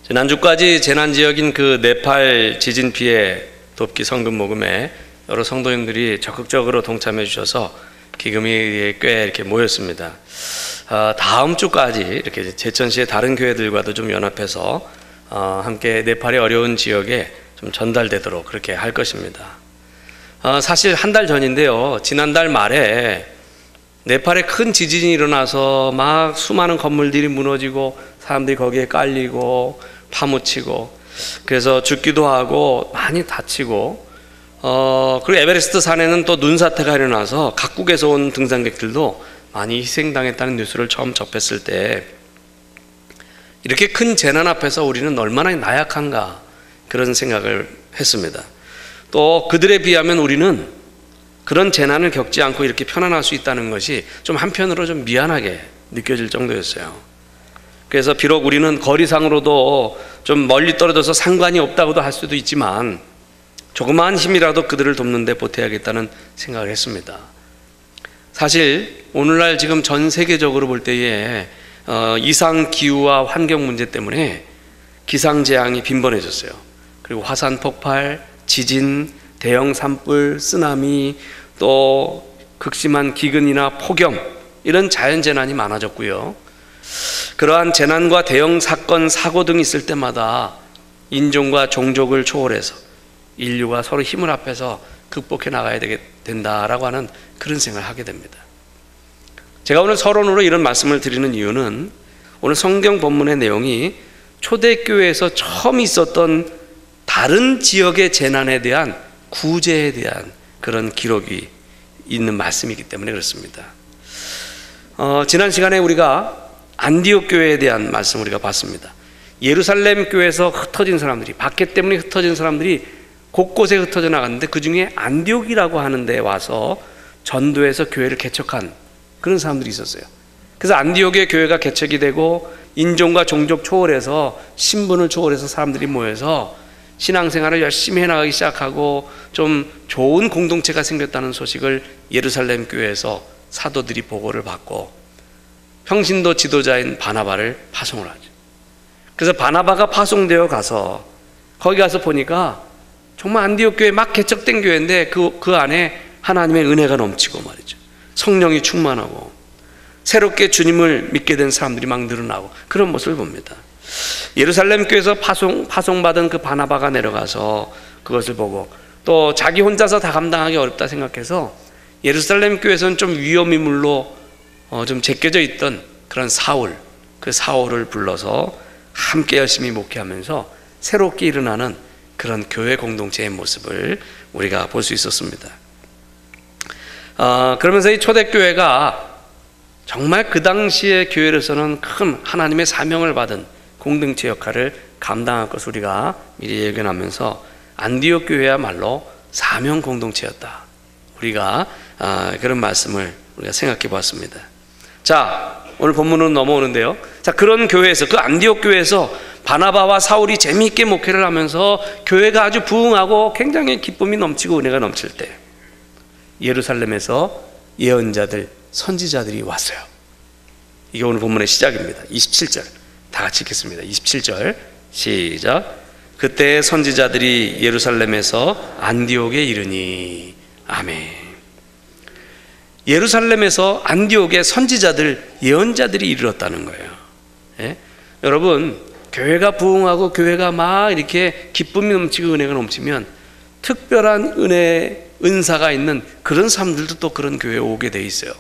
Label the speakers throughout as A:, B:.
A: 지난주까지 재난지역인 그 네팔 지진 피해 돕기 성금 모금에 여러 성도님들이 적극적으로 동참해 주셔서 기금이 꽤 이렇게 모였습니다. 다음 주까지 이렇게 제천시의 다른 교회들과도 좀 연합해서 함께 네팔의 어려운 지역에 좀 전달되도록 그렇게 할 것입니다. 사실 한 달 전인데요, 지난달 말에 네팔에 큰 지진이 일어나서 막 수많은 건물들이 무너지고 사람들이 거기에 깔리고 파묻히고, 그래서 죽기도 하고 많이 다치고, 그리고 에베레스트 산에는 또 눈사태가 일어나서 각국에서 온 등산객들도 많이 희생당했다는 뉴스를 처음 접했을 때, 이렇게 큰 재난 앞에서 우리는 얼마나 나약한가, 그런 생각을 했습니다. 또 그들에 비하면 우리는 그런 재난을 겪지 않고 이렇게 편안할 수 있다는 것이 좀 한편으로 좀 미안하게 느껴질 정도였어요. 그래서 비록 우리는 거리상으로도 좀 멀리 떨어져서 상관이 없다고도 할 수도 있지만 조그마한 힘이라도 그들을 돕는 데 보태야겠다는 생각을 했습니다. 사실 오늘날 지금 전 세계적으로 볼 때에 이상 기후와 환경 문제 때문에 기상재앙이 빈번해졌어요. 그리고 화산 폭발, 지진, 대형 산불, 쓰나미, 또 극심한 기근이나 폭염, 이런 자연재난이 많아졌고요. 그러한 재난과 대형 사건, 사고 등이 있을 때마다 인종과 종족을 초월해서 인류가 서로 힘을 합해서 극복해 나가야 된다라고 하는 그런 생각을 하게 됩니다. 제가 오늘 서론으로 이런 말씀을 드리는 이유는 오늘 성경 본문의 내용이 초대교회에서 처음 있었던 다른 지역의 재난에 대한 구제에 대한 그런 기록이 있는 말씀이기 때문에 그렇습니다. 지난 시간에 우리가 안디옥 교회에 대한 말씀 우리가 봤습니다. 예루살렘 교회에서 흩어진 사람들이, 박해 때문에 흩어진 사람들이 곳곳에 흩어져 나갔는데 그 중에 안디옥이라고 하는 데 와서 전도해서 교회를 개척한 그런 사람들이 있었어요. 그래서 안디옥의 교회가 개척이 되고 인종과 종족 초월해서 신분을 초월해서 사람들이 모여서 신앙생활을 열심히 해나가기 시작하고 좀 좋은 공동체가 생겼다는 소식을 예루살렘 교회에서 사도들이 보고를 받고 평신도 지도자인 바나바를 파송을 하죠. 그래서 바나바가 파송되어 가서 거기 가서 보니까 정말 안디옥 교회 막 개척된 교회인데 그 안에 하나님의 은혜가 넘치고 말이죠. 성령이 충만하고 새롭게 주님을 믿게 된 사람들이 막 늘어나고 그런 모습을 봅니다. 예루살렘 교회에서 파송받은 그 바나바가 내려가서 그것을 보고 또 자기 혼자서 다 감당하기 어렵다 생각해서 예루살렘 교회에서는 좀 위험인물로 좀 제껴져 있던 그런 그 사울을 불러서 함께 열심히 목회하면서 새롭게 일어나는 그런 교회 공동체의 모습을 우리가 볼 수 있었습니다. 그러면서 이 초대교회가 정말 그 당시의 교회로서는 큰 하나님의 사명을 받은 공동체 역할을 감당할 것을 우리가 미리 예견하면서 안디옥 교회야말로 사명 공동체였다. 우리가 그런 말씀을 우리가 생각해 보았습니다. 자, 오늘 본문으로 넘어오는데요. 자, 그런 교회에서, 그 안디옥 교회에서 바나바와 사울이 재미있게 목회를 하면서 교회가 아주 부흥하고 굉장히 기쁨이 넘치고 은혜가 넘칠 때 예루살렘에서 예언자들, 선지자들이 왔어요. 이게 오늘 본문의 시작입니다. 27절 다 같이 읽겠습니다. 27절 시작. 그때 선지자들이 예루살렘에서 안디옥에 이르니. 아멘. 예루살렘에서 안디옥에 선지자들, 예언자들이 이르렀다는 거예요. 예? 여러분, 교회가 부흥하고 교회가 막 이렇게 기쁨이 넘치고 은혜가 넘치면 특별한 은사가 있는 그런 사람들도 또 그런 교회에 오게 돼 있어요.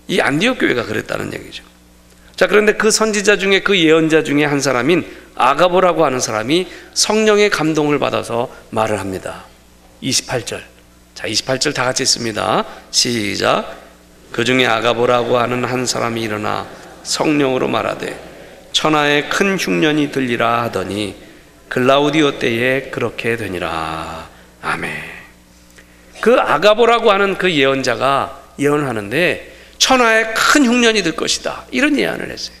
A: 이 안디옥 교회가 그랬다는 얘기죠. 자, 그런데 그 선지자 중에, 그 예언자 중에 한 사람인 아가보라고 하는 사람이 성령의 감동을 받아서 말을 합니다. 28절. 자, 28절 다 같이 읽습니다. 시작. 그 중에 아가보라고 하는 한 사람이 일어나 성령으로 말하되 천하에 큰 흉년이 들리라 하더니 글라우디오 때에 그렇게 되니라. 아멘. 그 아가보라고 하는 그 예언자가 예언하는데 천하에 큰 흉년이 들 것이다, 이런 예언을 했어요.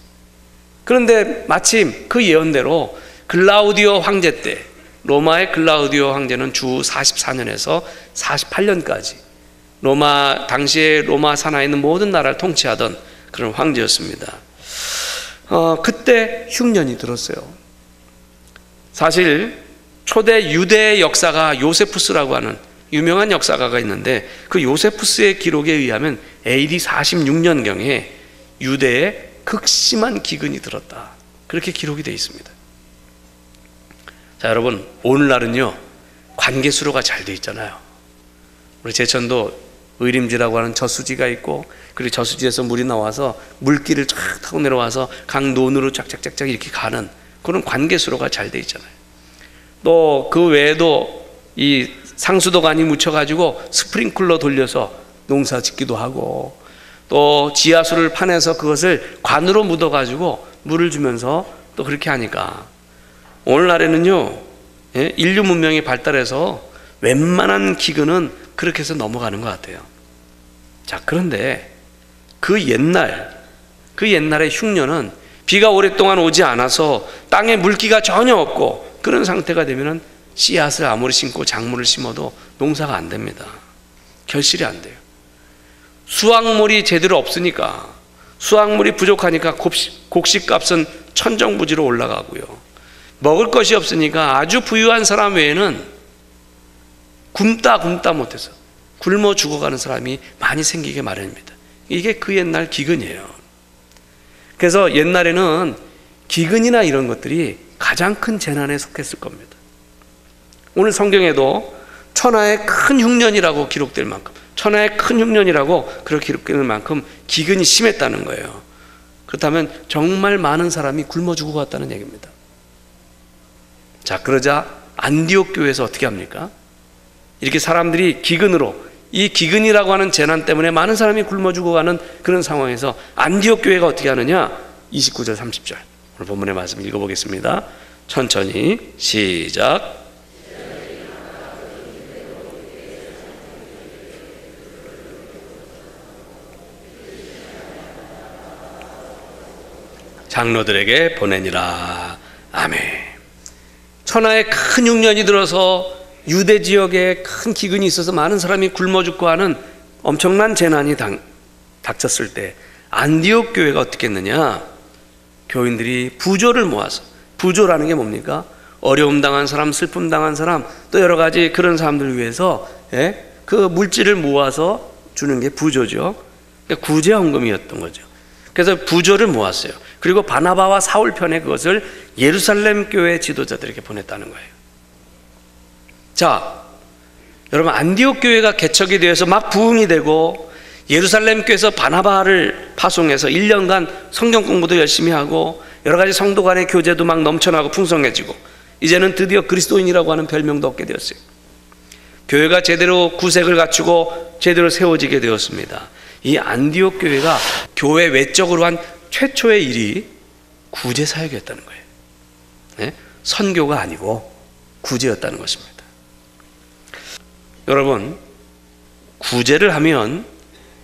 A: 그런데 마침 그 예언대로 글라우디오 황제 때, 로마의 글라우디오 황제는 주 44년에서 48년까지 당시에 로마 산하에 있는 모든 나라를 통치하던 그런 황제였습니다. 그때 흉년이 들었어요. 사실 초대 유대의 역사가 요세푸스라고 하는 유명한 역사가가 있는데, 그 요세푸스의 기록에 의하면 AD 46년경에 유대에 극심한 기근이 들었다, 그렇게 기록이 되어 있습니다. 자, 여러분, 오늘날은요 관계수로가 잘 되어 있잖아요. 우리 제천도 의림지라고 하는 저수지가 있고, 그리고 저수지에서 물이 나와서 물길을 쫙 타고 내려와서 강 논으로 쫙쫙쫙쫙 이렇게 가는 그런 관계수로가 잘 되어 있잖아요. 또 그 외에도 이 상수도관이 묻혀가지고 스프링클러 돌려서 농사 짓기도 하고, 또 지하수를 파내서 그것을 관으로 묻어가지고 물을 주면서 또 그렇게 하니까 오늘날에는요 인류 문명이 발달해서 웬만한 기근은 그렇게 해서 넘어가는 것 같아요. 자, 그런데 그 옛날의 흉년은 비가 오랫동안 오지 않아서 땅에 물기가 전혀 없고, 그런 상태가 되면은 씨앗을 아무리 심고 작물을 심어도 농사가 안 됩니다. 결실이 안 돼요. 수확물이 제대로 없으니까, 수확물이 부족하니까 곡식값은 천정부지로 올라가고요. 먹을 것이 없으니까 아주 부유한 사람 외에는 굶다 못해서 굶어 죽어가는 사람이 많이 생기게 마련입니다. 이게 그 옛날 기근이에요. 그래서 옛날에는 기근이나 이런 것들이 가장 큰 재난에 속했을 겁니다. 오늘 성경에도 천하의 큰 흉년이라고 기록될 만큼, 천하의 큰 흉년이라고 그렇게 기록되는 만큼 기근이 심했다는 거예요. 그렇다면 정말 많은 사람이 굶어 죽어 갔다는 얘기입니다. 자, 그러자 안디옥 교회에서 어떻게 합니까? 이렇게 사람들이 기근으로, 이 기근이라고 하는 재난 때문에 많은 사람이 굶어 죽어가는 그런 상황에서 안디옥 교회가 어떻게 하느냐? 29절 30절 오늘 본문의 말씀 읽어보겠습니다. 천천히 시작. 장로들에게 보내니라. 아멘. 천하에 큰 흉년이 들어서 유대 지역에 큰 기근이 있어서 많은 사람이 굶어 죽고 하는 엄청난 재난이 닥쳤을 때 안디옥 교회가 어떻게 했느냐? 교인들이 부조를 모아서, 부조라는 게 뭡니까? 어려움 당한 사람, 슬픔 당한 사람, 또 여러 가지 그런 사람들을 위해서 그 물질을 모아서 주는 게 부조죠. 그러니까 구제헌금이었던 거죠. 그래서 부조를 모았어요. 그리고 바나바와 사울 편에 그것을 예루살렘 교회 지도자들에게 보냈다는 거예요. 자, 여러분, 안디옥 교회가 개척이 되어서 막 부흥이 되고, 예루살렘 교회에서 바나바를 파송해서 1년간 성경 공부도 열심히 하고, 여러 가지 성도 간의 교제도 막 넘쳐나고 풍성해지고, 이제는 드디어 그리스도인이라고 하는 별명도 얻게 되었어요. 교회가 제대로 구색을 갖추고 제대로 세워지게 되었습니다. 이 안디옥 교회가 교회 외적으로 한 최초의 일이 구제 사역이었다는 거예요. 네? 선교가 아니고 구제였다는 것입니다. 여러분, 구제를 하면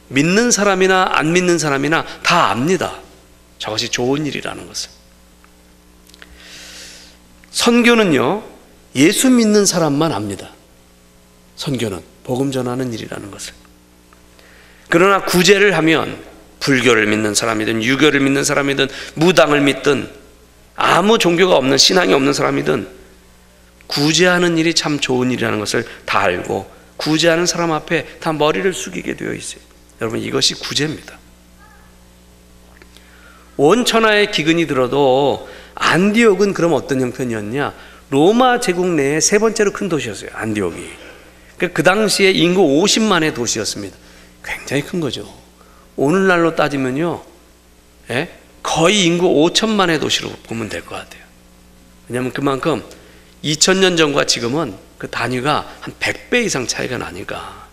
A: 믿는 사람이나 안 믿는 사람이나 다 압니다. 저것이 좋은 일이라는 것을. 선교는요, 예수 믿는 사람만 압니다. 선교는 복음 전하는 일이라는 것을. 그러나 구제를 하면 불교를 믿는 사람이든 유교를 믿는 사람이든 무당을 믿든 아무 종교가 없는, 신앙이 없는 사람이든 구제하는 일이 참 좋은 일이라는 것을 다 알고 구제하는 사람 앞에 다 머리를 숙이게 되어 있어요. 여러분, 이것이 구제입니다. 온 천하의 기근이 들어도 안디옥은 그럼 어떤 형편이었냐? 로마 제국 내에 세 번째로 큰 도시였어요. 안디옥이. 그 당시에 인구 50만의 도시였습니다. 굉장히 큰 거죠. 오늘날로 따지면요, 거의 인구 5천만의 도시로 보면 될 것 같아요. 왜냐하면 그만큼 2000년 전과 지금은 그 단위가 한 100배 이상 차이가 나니까.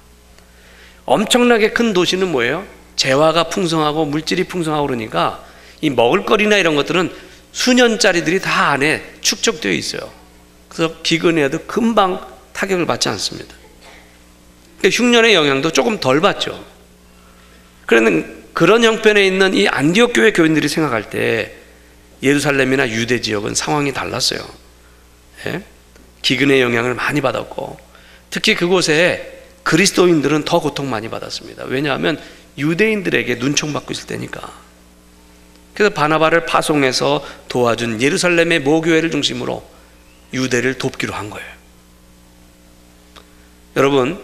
A: 엄청나게 큰 도시는 뭐예요? 재화가 풍성하고 물질이 풍성하고 그러니까 이 먹을거리나 이런 것들은 수년짜리들이 다 안에 축적되어 있어요. 그래서 기근에도 금방 타격을 받지 않습니다. 그러니까 흉년의 영향도 조금 덜 받죠. 그런데 그런 형편에 있는 이 안디옥 교회 교인들이 생각할 때 예루살렘이나 유대 지역은 상황이 달랐어요. 기근의 영향을 많이 받았고, 특히 그곳에 그리스도인들은 더 고통 많이 받았습니다. 왜냐하면 유대인들에게 눈총받고 있을 때니까. 그래서 바나바를 파송해서 도와준 예루살렘의 모교회를 중심으로 유대를 돕기로 한 거예요. 여러분,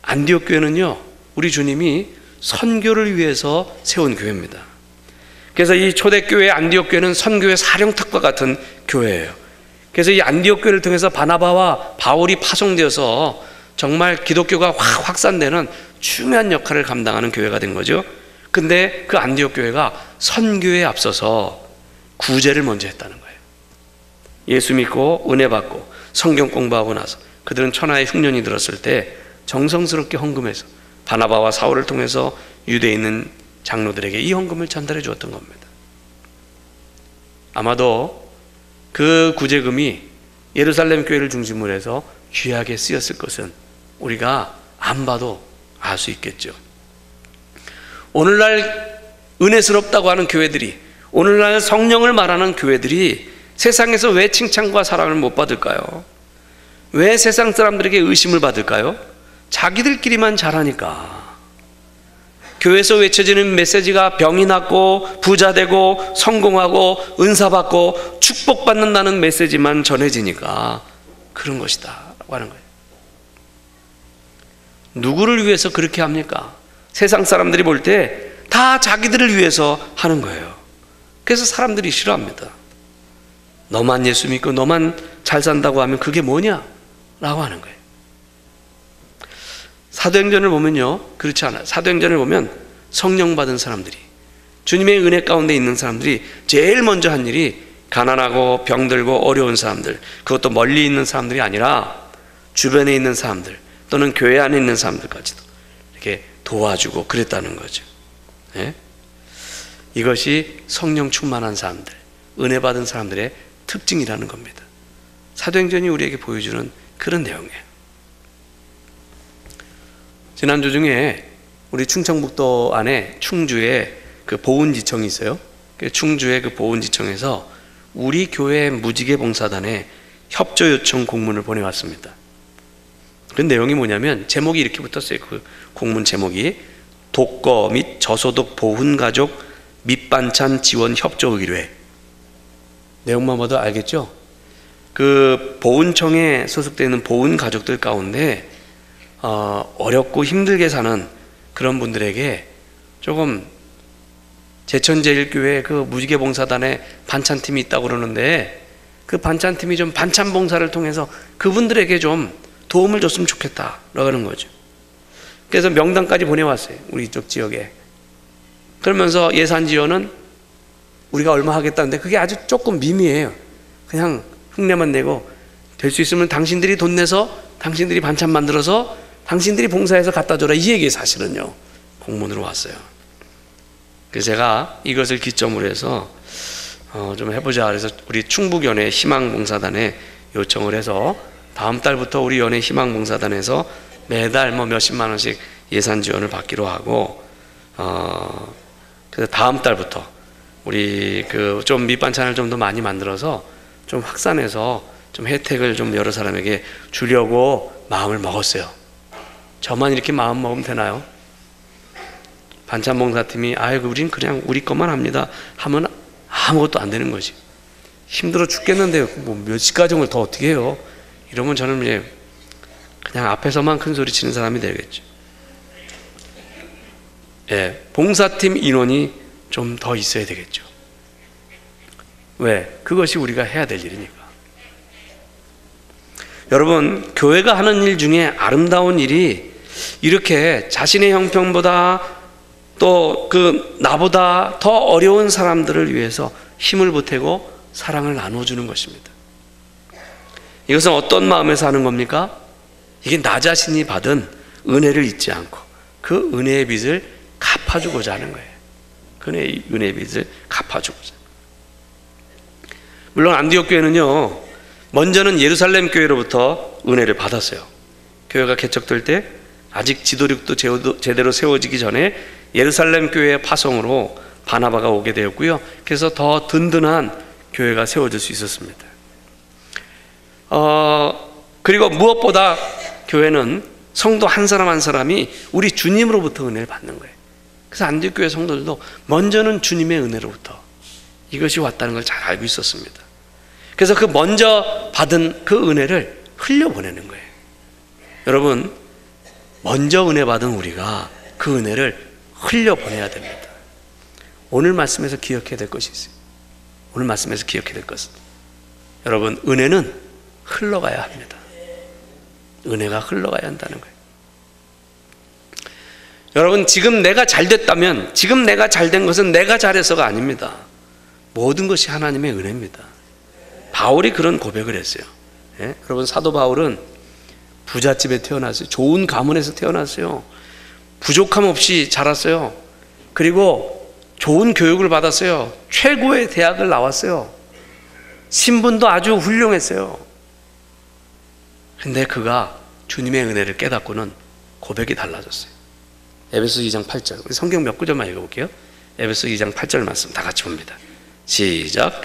A: 안디옥 교회는요, 우리 주님이 선교를 위해서 세운 교회입니다. 그래서 이 초대교회 안디옥 교회는 선교의 사령탑과 같은 교회예요. 그래서 이 안디옥 교회를 통해서 바나바와 바울이 파송되어서 정말 기독교가 확산되는 중요한 역할을 감당하는 교회가 된 거죠. 근데 그 안디옥 교회가 선교에 앞서서 구제를 먼저 했다는 거예요. 예수 믿고 은혜 받고 성경 공부하고 나서 그들은 천하의 흉년이 들었을 때 정성스럽게 헌금해서 바나바와 사울을 통해서 유대에 있는 장로들에게 이 헌금을 전달해 주었던 겁니다. 아마도 그 구제금이 예루살렘 교회를 중심으로 해서 귀하게 쓰였을 것은 우리가 안 봐도 알 수 있겠죠. 오늘날 은혜스럽다고 하는 교회들이, 오늘날 성령을 말하는 교회들이 세상에서 왜 칭찬과 사랑을 못 받을까요? 왜 세상 사람들에게 의심을 받을까요? 자기들끼리만 잘하니까. 교회에서 외쳐지는 메시지가 병이 낫고 부자 되고 성공하고 은사 받고 축복받는다는 메시지만 전해지니까 그런 것이다 라고 하는 거예요. 누구를 위해서 그렇게 합니까? 세상 사람들이 볼 때 다 자기들을 위해서 하는 거예요. 그래서 사람들이 싫어합니다. 너만 예수 믿고 너만 잘 산다고 하면 그게 뭐냐? 라고 하는 거예요. 사도행전을 보면요, 그렇지 않아요. 사도행전을 보면 성령 받은 사람들이, 주님의 은혜 가운데 있는 사람들이 제일 먼저 한 일이 가난하고 병들고 어려운 사람들, 그것도 멀리 있는 사람들이 아니라 주변에 있는 사람들 또는 교회 안에 있는 사람들까지도 이렇게 도와주고 그랬다는 거죠. 네? 이것이 성령 충만한 사람들, 은혜 받은 사람들의 특징이라는 겁니다. 사도행전이 우리에게 보여주는 그런 내용이에요. 지난주 중에 우리 충청북도 안에 충주에 그 보은지청이 있어요. 충주의 그 보은지청에서 우리 교회 무지개 봉사단에 협조 요청 공문을 보내왔습니다. 그 내용이 뭐냐면 제목이 이렇게 붙었어요. 그 공문 제목이 독거 및 저소득 보훈가족 밑반찬 지원 협조 의뢰. 내용만 봐도 알겠죠? 그 보훈청에 소속되어 있는 보훈가족들 가운데 어렵고 힘들게 사는 그런 분들에게 조금 제천제일교회 그 무지개봉사단에 반찬팀이 있다고 그러는데 그 반찬팀이 좀 반찬 봉사를 통해서 그분들에게 좀 도움을 줬으면 좋겠다 라고 하는 거죠. 그래서 명단까지 보내왔어요. 우리 이쪽 지역에. 그러면서 예산 지원은 우리가 얼마 하겠다는데 그게 아주 조금 미미해요. 그냥 흉내만 내고 될 수 있으면 당신들이 돈 내서 당신들이 반찬 만들어서 당신들이 봉사해서 갖다 줘라, 이 얘기 사실은요 공문으로 왔어요. 그래서 제가 이것을 기점으로 해서 좀 해보자 그래서 우리 충북연회 희망봉사단에 요청을 해서 다음 달부터 우리 연회 희망봉사단에서 매달 뭐 몇십만 원씩 예산 지원을 받기로 하고 그래서 다음 달부터 우리 그 좀 밑반찬을 좀 더 많이 만들어서 좀 확산해서 좀 혜택을 좀 여러 사람에게 주려고 마음을 먹었어요. 저만 이렇게 마음 먹으면 되나요? 반찬 봉사팀이 아이고 우린 그냥 우리 것만 합니다 하면 아무것도 안 되는 거지. 힘들어 죽겠는데 뭐 몇십 가정을 더 어떻게 해요? 이러면 저는 이제 그냥 앞에서만 큰 소리 치는 사람이 되겠죠. 예, 봉사팀 인원이 좀 더 있어야 되겠죠. 왜? 그것이 우리가 해야 될 일이니까. 여러분, 교회가 하는 일 중에 아름다운 일이 이렇게 자신의 형편보다 또 그 나보다 더 어려운 사람들을 위해서 힘을 보태고 사랑을 나눠주는 것입니다. 이것은 어떤 마음에서 하는 겁니까? 이게 나 자신이 받은 은혜를 잊지 않고 그 은혜의 빚을 갚아주고자 하는 거예요. 그 은혜의 빚을 갚아주고자. 물론 안디옥 교회는요, 먼저는 예루살렘 교회로부터 은혜를 받았어요. 교회가 개척될 때 아직 지도력도 제대로 세워지기 전에 예루살렘 교회의 파송으로 바나바가 오게 되었고요. 그래서 더 든든한 교회가 세워질 수 있었습니다. 그리고 무엇보다 교회는 성도 한 사람 한 사람이 우리 주님으로부터 은혜를 받는 거예요. 그래서 안디옥 교회 성도들도 먼저는 주님의 은혜로부터 이것이 왔다는 걸 잘 알고 있었습니다. 그래서 그 먼저 받은 그 은혜를 흘려보내는 거예요. 여러분, 먼저 은혜 받은 우리가 그 은혜를 흘려보내야 됩니다. 오늘 말씀에서 기억해야 될 것이 있어요. 오늘 말씀에서 기억해야 될 것은, 여러분, 은혜는 흘러가야 합니다. 은혜가 흘러가야 한다는 거예요. 여러분, 지금 내가 잘 됐다면, 지금 내가 잘 된 것은 내가 잘해서가 아닙니다. 모든 것이 하나님의 은혜입니다. 바울이 그런 고백을 했어요. 예? 여러분, 사도 바울은 부잣집에 태어났어요. 좋은 가문에서 태어났어요. 부족함 없이 자랐어요. 그리고 좋은 교육을 받았어요. 최고의 대학을 나왔어요. 신분도 아주 훌륭했어요. 근데 그가 주님의 은혜를 깨닫고는 고백이 달라졌어요. 에베소 2장 8절, 우리 성경 몇 구절만 읽어볼게요. 에베소 2장 8절 말씀 다 같이 봅니다. 시작.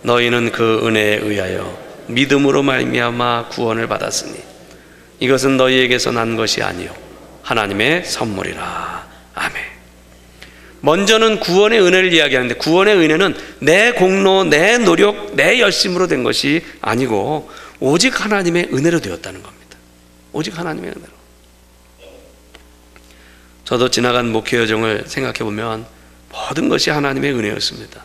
A: 너희는 그 은혜에 의하여 믿음으로 말미암아 구원을 받았으니 이것은 너희에게서 난 것이 아니요 하나님의 선물이라. 아멘. 먼저는 구원의 은혜를 이야기하는데, 구원의 은혜는 내 공로, 내 노력, 내 열심으로 된 것이 아니고 오직 하나님의 은혜로 되었다는 겁니다. 오직 하나님의 은혜로. 저도 지나간 목회 여정을 생각해 보면 모든 것이 하나님의 은혜였습니다.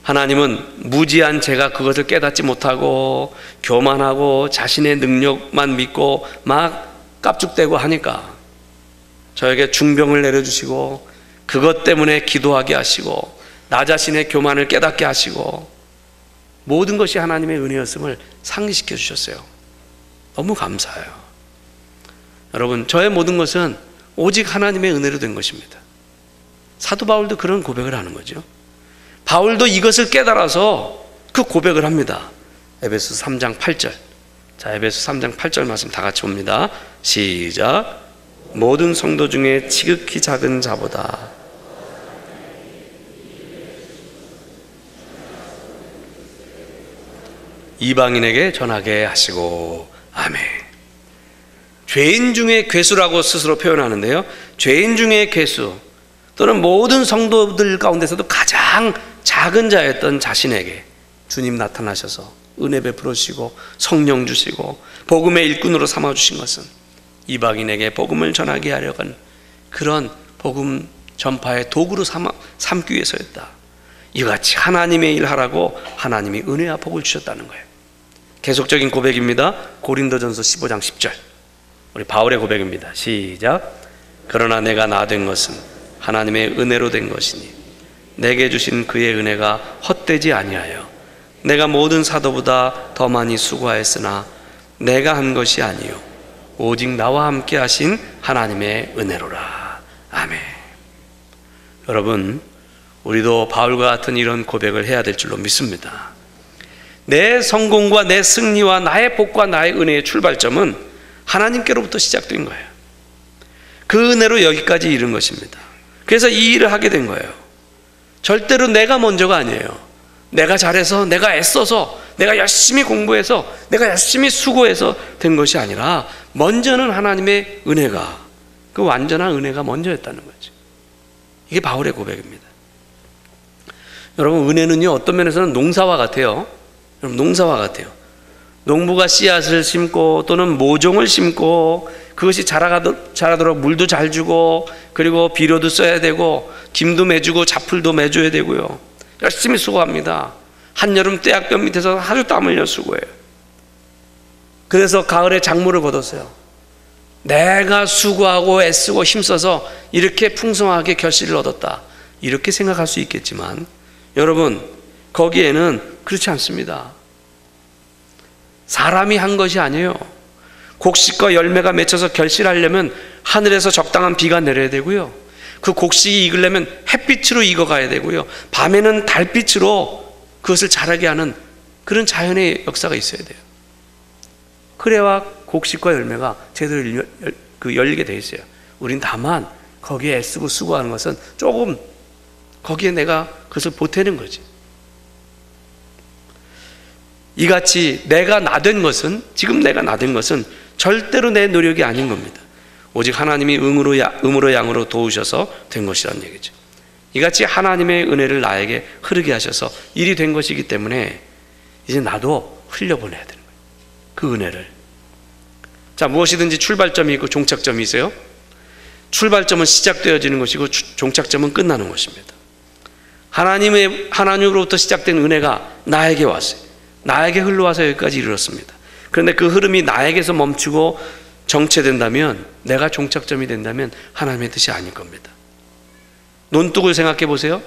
A: 하나님은 무지한 제가 그것을 깨닫지 못하고 교만하고 자신의 능력만 믿고 막 깝죽대고 하니까 저에게 중병을 내려주시고 그것 때문에 기도하게 하시고 나 자신의 교만을 깨닫게 하시고 모든 것이 하나님의 은혜였음을 상기시켜 주셨어요. 너무 감사해요. 여러분, 저의 모든 것은 오직 하나님의 은혜로 된 것입니다. 사도 바울도 그런 고백을 하는 거죠. 바울도 이것을 깨달아서 그 고백을 합니다. 에베소 3장 8절. 자, 에베소 3장 8절 말씀 다 같이 봅니다. 시작. 모든 성도 중에 지극히 작은 자보다 이방인에게 전하게 하시고. 아멘. 죄인 중에 괴수라고 스스로 표현하는데요, 죄인 중에 괴수 또는 모든 성도들 가운데서도 가장 작은 자였던 자신에게 주님 나타나셔서 은혜 베풀어 주시고 성령 주시고 복음의 일꾼으로 삼아 주신 것은 이방인에게 복음을 전하게 하려는 그런 복음 전파의 도구로 삼기 위해서였다. 이같이 하나님의 일 하라고 하나님이 은혜와 복을 주셨다는 거예요. 계속적인 고백입니다. 고린도전서 15장 10절, 우리 바울의 고백입니다. 시작. 그러나 내가 나 된 것은 하나님의 은혜로 된 것이니 내게 주신 그의 은혜가 헛되지 아니하여 내가 모든 사도보다 더 많이 수고하였으나 내가 한 것이 아니요 오직 나와 함께 하신 하나님의 은혜로라. 아멘. 여러분, 우리도 바울과 같은 이런 고백을 해야 될 줄로 믿습니다. 내 성공과 내 승리와 나의 복과 나의 은혜의 출발점은 하나님께로부터 시작된 거예요. 그 은혜로 여기까지 이른 것입니다. 그래서 이 일을 하게 된 거예요. 절대로 내가 먼저가 아니에요. 내가 잘해서, 내가 애써서, 내가 열심히 공부해서, 내가 열심히 수고해서 된 것이 아니라 먼저는 하나님의 은혜가, 그 완전한 은혜가 먼저였다는 거죠. 이게 바울의 고백입니다. 여러분, 은혜는요 어떤 면에서는 농사와 같아요. 여러분, 농사와 같아요. 농부가 씨앗을 심고 또는 모종을 심고 그것이 자라도록 물도 잘 주고 그리고 비료도 써야 되고 김도 매주고 잡풀도 매줘야 되고요. 열심히 수고합니다. 한여름 떼약볕 밑에서 아주 땀 흘려 수고해요. 그래서 가을에 작물을 거뒀어요. 내가 수고하고 애쓰고 힘써서 이렇게 풍성하게 결실을 얻었다, 이렇게 생각할 수 있겠지만 여러분, 거기에는 그렇지 않습니다. 사람이 한 것이 아니에요. 곡식과 열매가 맺혀서 결실하려면 하늘에서 적당한 비가 내려야 되고요, 그 곡식이 익으려면 햇빛으로 익어가야 되고요, 밤에는 달빛으로 그것을 자라게 하는 그런 자연의 역사가 있어야 돼요. 그래야 곡식과 열매가 제대로 열리게 돼 있어요. 우린 다만 거기에 애쓰고 수고하는 것은 조금 거기에 내가 그것을 보태는 거지. 이같이 내가 나된 것은, 지금 내가 나된 것은 절대로 내 노력이 아닌 겁니다. 오직 하나님이 음으로 양으로 도우셔서 된 것이라는 얘기죠. 이같이 하나님의 은혜를 나에게 흐르게 하셔서 일이 된 것이기 때문에 이제 나도 흘려보내야 되는 거예요. 그 은혜를. 자, 무엇이든지 출발점이 있고 종착점이 있어요. 출발점은 시작되어지는 것이고 종착점은 끝나는 것입니다. 하나님으로부터 시작된 은혜가 나에게 왔어요. 나에게 흘러와서 여기까지 이르렀습니다. 그런데 그 흐름이 나에게서 멈추고 정체된다면, 내가 종착점이 된다면 하나님의 뜻이 아닐 겁니다. 논둑을 생각해 보세요.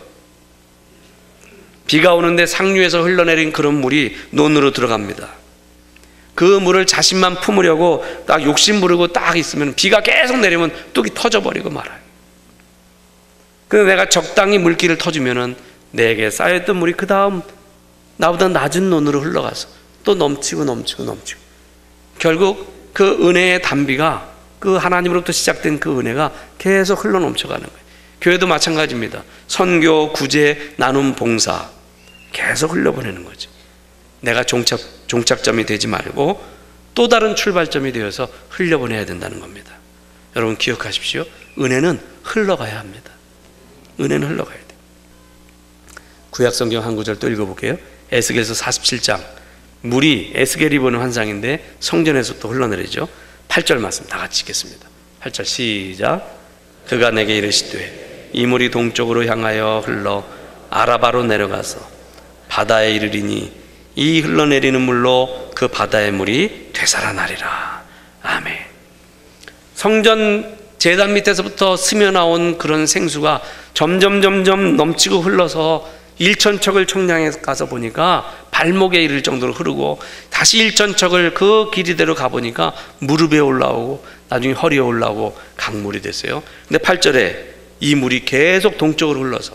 A: 비가 오는데 상류에서 흘러내린 그런 물이 논으로 들어갑니다. 그 물을 자신만 품으려고 딱 욕심 부리고 딱 있으면 비가 계속 내리면 뚝이 터져버리고 말아요. 그런데 내가 적당히 물기를 터주면은 내게 쌓였던 물이 그 다음 나보다 낮은 논으로 흘러가서 또 넘치고 결국 그 은혜의 단비가, 그 하나님으로부터 시작된 그 은혜가 계속 흘러 넘쳐가는 거예요. 교회도 마찬가지입니다. 선교, 구제, 나눔, 봉사 계속 흘려보내는 거죠. 내가 종착점이 되지 말고 또 다른 출발점이 되어서 흘려보내야 된다는 겁니다. 여러분 기억하십시오. 은혜는 흘러가야 합니다. 은혜는 흘러가야 돼요. 구약성경 한 구절 또 읽어볼게요. 에스겔서 47장. 물이 에스겔이 보는 환상인데 성전에서 또 흘러내리죠. 8절 말씀 다 같이 읽겠습니다. 8절 시작. 그가 내게 이르시되 이 물이 동쪽으로 향하여 흘러 아라바로 내려가서 바다에 이르리니 이 흘러내리는 물로 그 바다의 물이 되살아나리라. 아멘. 성전 제단 밑에서부터 스며나온 그런 생수가 점점 넘치고 흘러서 일천척을 청량에 가서 보니까 발목에 이를 정도로 흐르고, 다시 일천척을 그 길이대로 가보니까 무릎에 올라오고 나중에 허리에 올라오고 강물이 됐어요. 근데 8절에 이 물이 계속 동쪽으로 흘러서,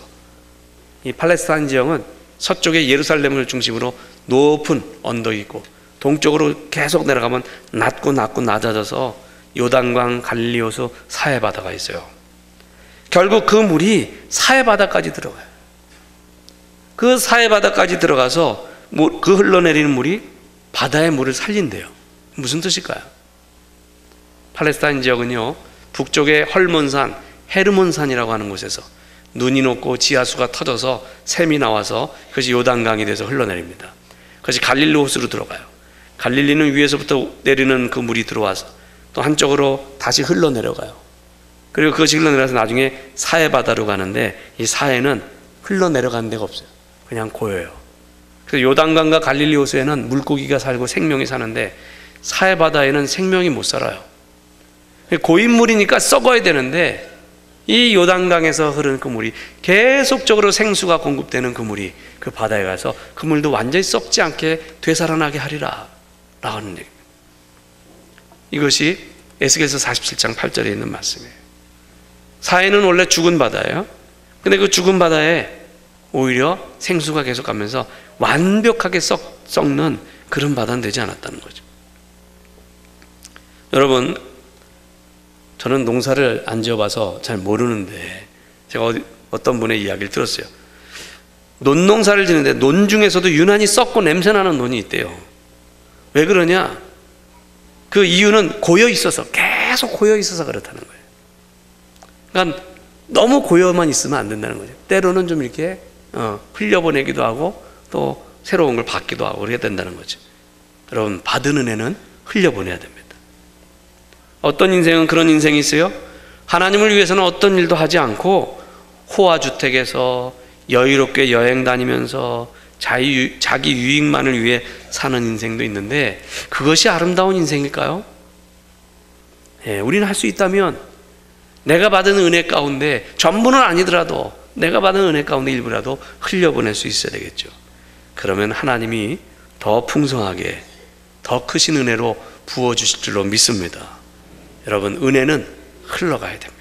A: 이 팔레스타인 지역은 서쪽에 예루살렘을 중심으로 높은 언덕이 있고 동쪽으로 계속 내려가면 낮고 낮아져서 요단강, 갈릴리 호수, 사해바다가 있어요. 결국 그 물이 사해바다까지 들어가요. 그 사해바다까지 들어가서 그 흘러내리는 물이 바다의 물을 살린대요. 무슨 뜻일까요? 팔레스타인 지역은요, 북쪽의 헐몬산, 헤르몬산이라고 하는 곳에서 눈이 녹고 지하수가 터져서 샘이 나와서 그것이 요단강이 돼서 흘러내립니다. 그것이 갈릴리 호수로 들어가요. 갈릴리는 위에서부터 내리는 그 물이 들어와서 또 한쪽으로 다시 흘러내려가요. 그리고 그것이 흘러내려서 나중에 사해바다로 가는데, 이 사해는 흘러내려가는 데가 없어요. 그냥 고여요. 그래서 요단강과 갈릴리 호수에는 물고기가 살고 생명이 사는데 사해바다에는 생명이 못 살아요. 고인물이니까 썩어야 되는데, 이 요단강에서 흐르는 그 물이 계속적으로 생수가 공급되는 그 물이 그 바다에 가서 그 물도 완전히 썩지 않게 되살아나게 하리라 라고 하는 얘기입니다. 이것이 에스겔서 47장 8절에 있는 말씀이에요. 사해는 원래 죽은 바다예요. 근데 그 죽은 바다에 오히려 생수가 계속 가면서 완벽하게 썩는 그런 바다는 되지 않았다는 거죠. 여러분, 저는 농사를 안 지어봐서 잘 모르는데 제가 어떤 분의 이야기를 들었어요. 논농사를 지는데 논 중에서도 유난히 썩고 냄새나는 논이 있대요. 왜 그러냐? 그 이유는 계속 고여 있어서 그렇다는 거예요. 그러니까 너무 고여만 있으면 안 된다는 거죠. 때로는 좀 이렇게 흘려보내기도 하고 또 새로운 걸 받기도 하고 그래야 된다는 거죠. 여러분, 받은 은혜는 흘려보내야 됩니다. 어떤 인생은 그런 인생이 있어요. 하나님을 위해서는 어떤 일도 하지 않고 호화주택에서 여유롭게 여행 다니면서 자기 유익만을 위해 사는 인생도 있는데, 그것이 아름다운 인생일까요? 우리는 할 수 있다면 내가 받은 은혜 가운데, 전부는 아니더라도 내가 받은 은혜 가운데 일부라도 흘려보낼 수 있어야 되겠죠. 그러면 하나님이 더 풍성하게 더 크신 은혜로 부어주실 줄로 믿습니다. 여러분, 은혜는 흘러가야 됩니다.